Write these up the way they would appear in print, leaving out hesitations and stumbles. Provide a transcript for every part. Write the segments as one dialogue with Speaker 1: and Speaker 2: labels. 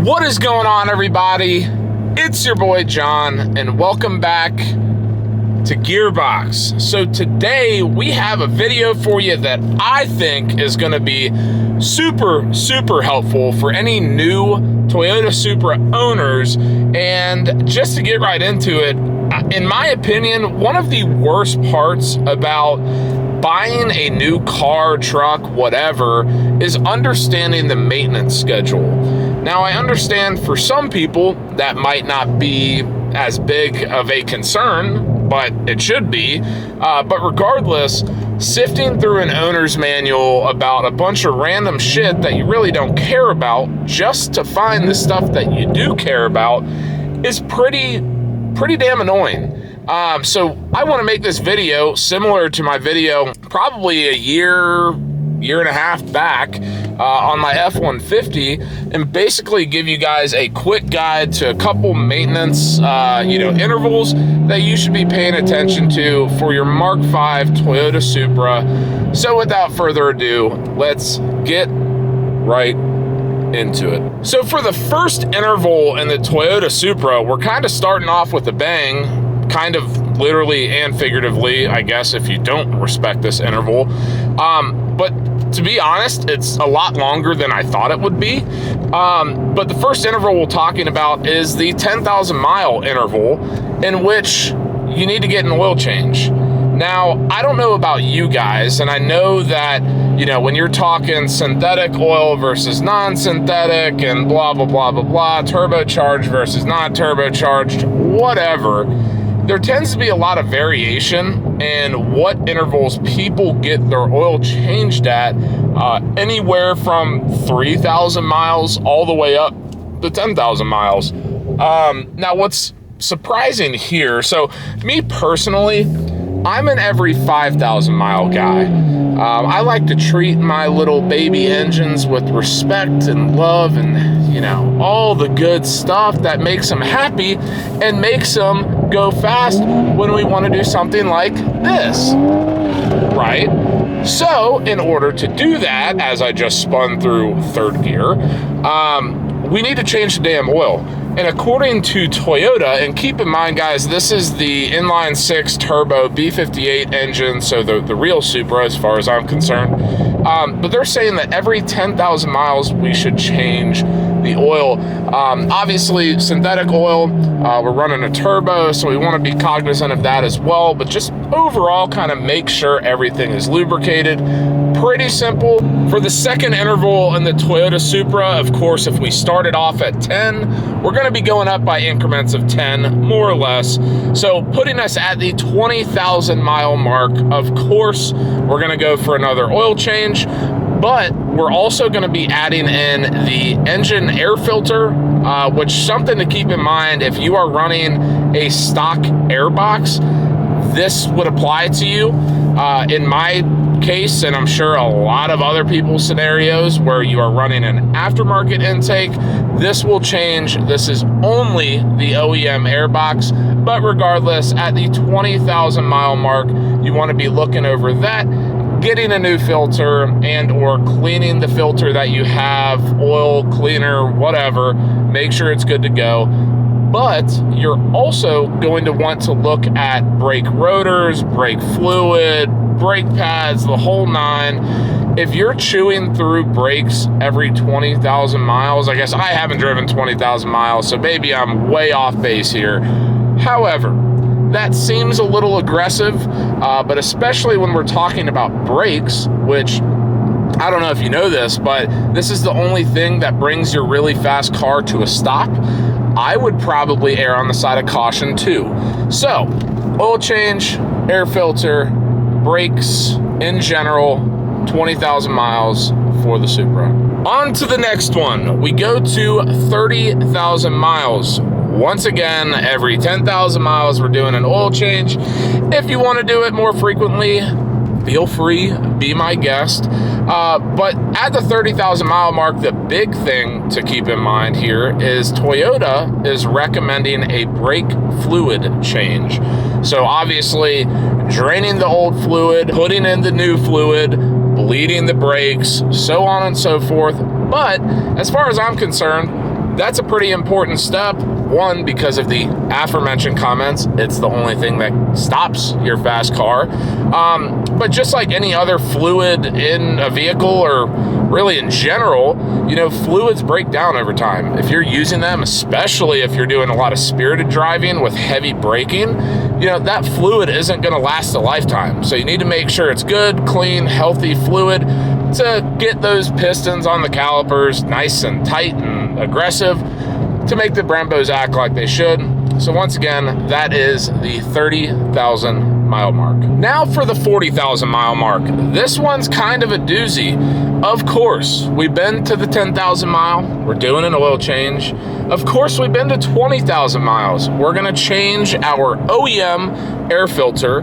Speaker 1: What is going on, everybody? It's your boy John, and welcome back to Gearbox. So today we have a video for you that I think is going to be super helpful for any new Toyota Supra owners. And just to get right into it, in my opinion, one of the worst parts about buying a new car, truck, whatever, is understanding the maintenance schedule. Now, I understand for some people that might not be as big of a concern, but it should be. But regardless, sifting through an owner's manual about a bunch of random shit that you really don't care about just to find the stuff that you do care about is pretty damn annoying. So I want to make this video similar to my video probably a year and a half back on my F-150, and basically give you guys a quick guide to a couple maintenance intervals that you should be paying attention to for your Mark V Toyota Supra. So without further ado, let's get right into it. So for the first interval in the Toyota Supra, we're kind of starting off with a bang, kind of literally and figuratively, I guess, if you don't respect this interval. But to be honest, it's a lot longer than I thought it would be. But the first interval we're talking about is the 10,000 mile interval, in which you need to get an oil change. Now, I don't know about you guys, and I know that, when you're talking synthetic oil versus non-synthetic and blah, blah, blah, blah, blah, turbocharged versus not turbocharged, whatever, there tends to be a lot of variation in what intervals people get their oil changed at, anywhere from 3,000 miles all the way up to 10,000 miles. Now, what's surprising here, so me personally, I'm an every 5,000 mile guy. I like to treat my little baby engines with respect and love and, all the good stuff that makes them happy and makes them go fast when we want to do something like this, right? So in order to do that, as I just spun through third gear, we need to change the damn oil. And according to Toyota, and keep in mind, guys, this is the inline 6 turbo B58 engine, so the real Supra as far as I'm concerned. But they're saying that every 10,000 miles we should change the oil. Obviously, synthetic oil, we're running a turbo, so we want to be cognizant of that as well. But just overall, kind of make sure everything is lubricated. Pretty simple. For the second interval in the Toyota Supra, of course, if we started off at 10, we're going to be going up by increments of 10, more or less. So putting us at the 20,000 mile mark, of course, we're going to go for another oil change. But we're also going to be adding in the engine air filter, which is something to keep in mind if you are running a stock air box. This would apply to you. In my case, and I'm sure a lot of other people's scenarios where you are running an aftermarket intake, this will change. This is only the OEM airbox, but regardless, at the 20,000 mile mark, you want to be looking over that, getting a new filter and or cleaning the filter that you have, oil, cleaner, whatever, make sure it's good to go. But you're also going to want to look at brake rotors, brake fluid, brake pads, the whole nine. If you're chewing through brakes every 20,000 miles, I guess I haven't driven 20,000 miles, so maybe I'm way off base here. However, that seems a little aggressive, but especially when we're talking about brakes, which I don't know if you know this, but this is the only thing that brings your really fast car to a stop. I would probably err on the side of caution too. So, oil change, air filter, brakes in general, 20,000 miles for the Supra. On to the next one. We go to 30,000 miles. Once again, every 10,000 miles, we're doing an oil change. If you want to do it more frequently, feel free, be my guest. But at the 30,000 mile mark, the big thing to keep in mind here is Toyota is recommending a brake fluid change. So obviously, draining the old fluid, putting in the new fluid, bleeding the brakes, so on and so forth. But as far as I'm concerned, That's a pretty important step. One, because of the aforementioned comments, it's the only thing that stops your fast car. But just like any other fluid in a vehicle, or really in general, you know, fluids break down over time. If you're using them, especially if you're doing a lot of spirited driving with heavy braking, you know, that fluid isn't going to last a lifetime. So you need to make sure it's good, clean, healthy fluid to get those pistons on the calipers nice and tight and aggressive to make the Brembos act like they should. So once again, that is the 30,000 mile mark. Now for the 40,000 mile mark. This one's kind of a doozy. Of course, we've been to the 10,000 mile. We're doing an oil change. Of course, we've been to 20,000 miles. We're gonna change our OEM air filter.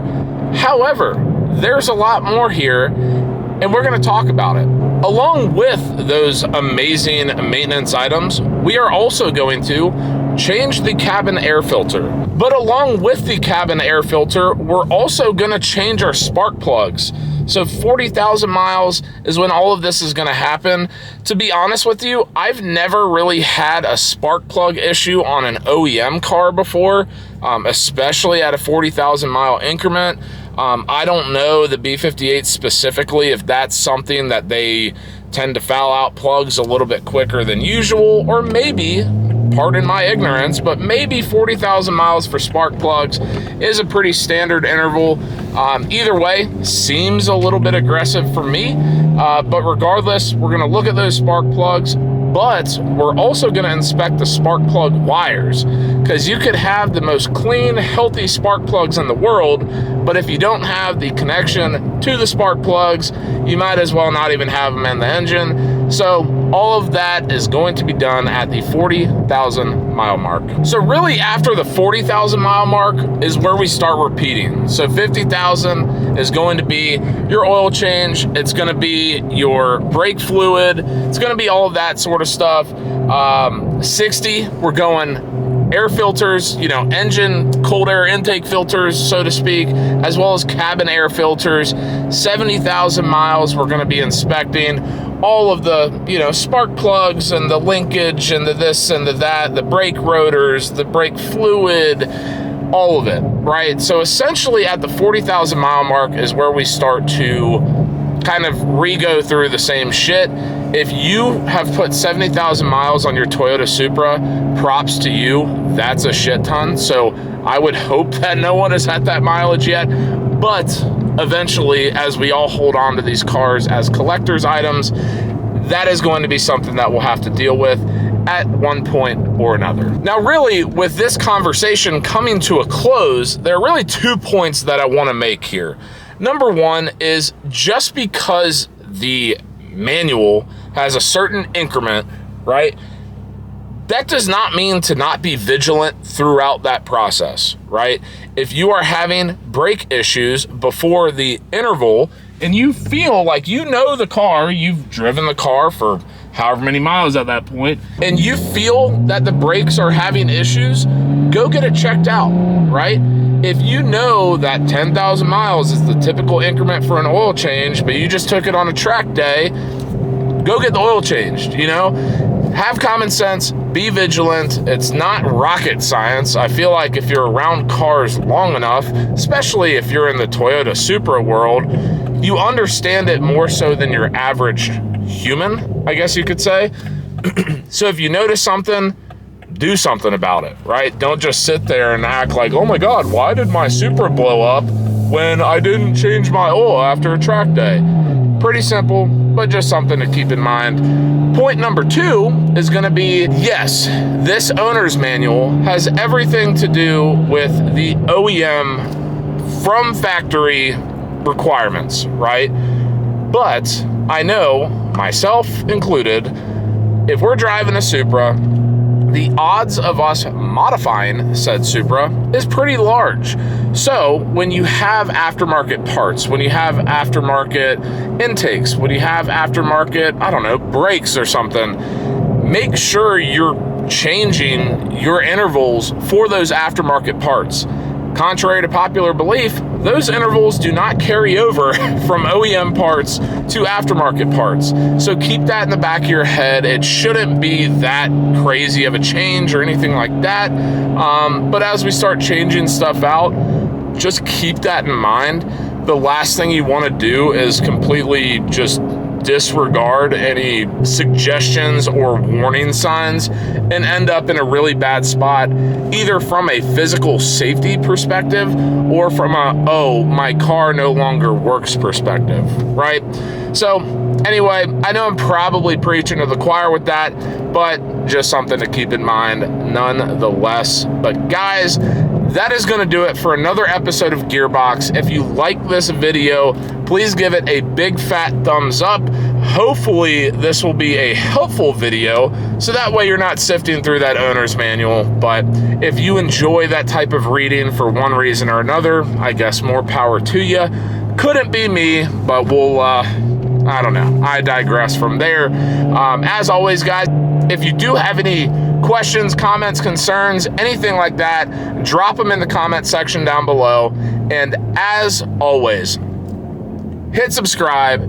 Speaker 1: However, there's a lot more here, and we're gonna talk about it. Along with those amazing maintenance items, we are also going to change the cabin air filter. But along with the cabin air filter, we're also gonna change our spark plugs. So 40,000 miles is when all of this is gonna happen. To be honest with you, I've never really had a spark plug issue on an OEM car before, especially at a 40,000 mile increment. I don't know the B58 specifically if that's something that they tend to foul out plugs a little bit quicker than usual, or maybe, pardon my ignorance, but maybe 40,000 miles for spark plugs is a pretty standard interval. Either way, seems a little bit aggressive for me, but regardless, we're gonna look at those spark plugs, but we're also gonna inspect the spark plug wires, because you could have the most clean, healthy spark plugs in the world, but if you don't have the connection to the spark plugs, you might as well not even have them in the engine. So all of that is going to be done at the 40,000 mile mark. So really after the 40,000 mile mark is where we start repeating. So 50,000 is going to be your oil change. It's going to be your brake fluid. It's going to be all of that sort of stuff. 60, we're going air filters, you know, engine cold air intake filters, so to speak, as well as cabin air filters. 70,000 miles, we're going to be inspecting all of the, you know, spark plugs and the linkage and the this and the that, the brake rotors, the brake fluid, all of it, right? So essentially at the 40,000 mile mark is where we start to kind of re-go through the same shit. If you have put 70,000 miles on your Toyota Supra, props to you, that's a shit ton. So I would hope that no one has had that mileage yet, but eventually, as we all hold on to these cars as collector's items, that is going to be something that we'll have to deal with at one point or another. Now, really, with this conversation coming to a close, there are really 2 points that I want to make here. Number one is, just because the manual has a certain increment, right, that does not mean to not be vigilant throughout that process, right? If you are having brake issues before the interval and you feel like you know the car, you've driven the car for however many miles at that point, and you feel that the brakes are having issues, go get it checked out, right? If you know that 10,000 miles is the typical increment for an oil change, but you just took it on a track day, go get the oil changed, you know? Have common sense, be vigilant. It's not rocket science. I feel like if you're around cars long enough, especially if you're in the Toyota Supra world, you understand it more so than your average human, I guess you could say. So if you notice something, do something about it, right? Don't just sit there and act like, oh my God, why did my Supra blow up when I didn't change my oil after a track day? Pretty simple, but just something to keep in mind. Point number 2 is going to be, yes, this owner's manual has everything to do with the OEM from factory requirements, right? But I know, myself included, if we're driving a Supra, the odds of us modifying said Supra is pretty large. So when you have aftermarket parts, when you have aftermarket intakes, when you have aftermarket, I don't know, brakes or something, make sure you're changing your intervals for those aftermarket parts. Contrary to popular belief, those intervals do not carry over from OEM parts to aftermarket parts. So keep that in the back of your head. It shouldn't be that crazy of a change or anything like that. But as we start changing stuff out, just keep that in mind. The last thing you want to do is completely just disregard any suggestions or warning signs and end up in a really bad spot, either from a physical safety perspective or from a, oh, my car no longer works perspective, right? So anyway, I know I'm probably preaching to the choir with that, but just something to keep in mind nonetheless. But guys, that is going to do it for another episode of Gearbox. If you like this video, please give it a big fat thumbs up. Hopefully this will be a helpful video, so that way you're not sifting through that owner's manual. But if you enjoy that type of reading for one reason or another, I guess more power to you. Couldn't be me, but we'll, I don't know. I digress from there. As always, guys, if you do have any questions, comments, concerns, anything like that, drop them in the comment section down below. And as always, hit subscribe,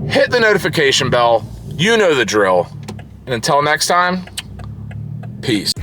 Speaker 1: hit the notification bell. You know the drill. And until next time, peace.